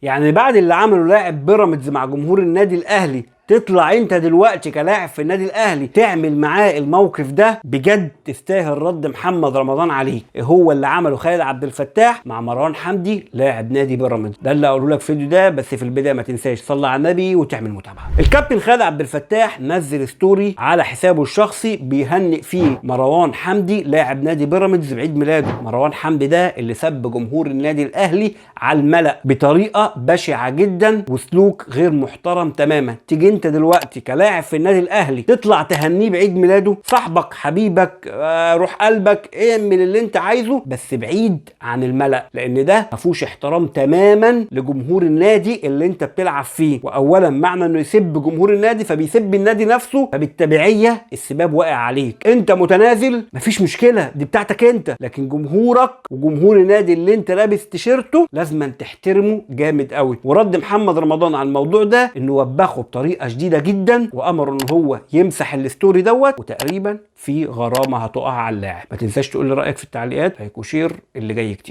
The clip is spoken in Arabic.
يعني بعد اللي عمله لاعب بيراميدز مع جمهور النادي الاهلي تطلع انت دلوقتي كلاعب في النادي الاهلي تعمل معاه الموقف ده؟ بجد تستاهل رد محمد رمضان عليك. هو اللي عمله خالد عبد الفتاح مع مروان حمدي لاعب نادي بيراميدز. ده اللي اقوله لك في الفيديو ده، بس في البدايه ما تنساش تصلي على النبي وتعمل متابعه. الكابتن خالد عبد الفتاح نزل ستوري على حسابه الشخصي بيهنئ فيه مروان حمدي لاعب نادي بيراميدز بعيد ميلاده. مروان حمدي ده اللي سب جمهور النادي الاهلي على الملأ بطريقه بشعه جدا وسلوك غير محترم تماما. تيجي انت دلوقتي كلاعب في النادي الاهلي تطلع تهنيه بعيد ميلاده؟ صاحبك حبيبك روح قلبك اعمل اللي انت عايزه، بس بعيد عن الملأ، لان ده مفهوش احترام تماما لجمهور النادي اللي انت بتلعب فيه. واولا معنى انه يسب جمهور النادي فبيسب النادي نفسه، فبالتبعيه السباب واقع عليك. انت متنازل مفيش مشكله، دي بتاعتك انت، لكن جمهورك وجمهور النادي اللي انت لابس تيشيرته لازم تحترمه جامد قوي. ورد محمد رمضان على الموضوع ده انه وبخه بطريقه شديده جدا وامر ان هو يمسح الستوري دوت، وتقريبا في غرامه هتقع على اللاعب. ما تنساش تقول لي رايك في التعليقات، هيكون شير اللي جاي كتير.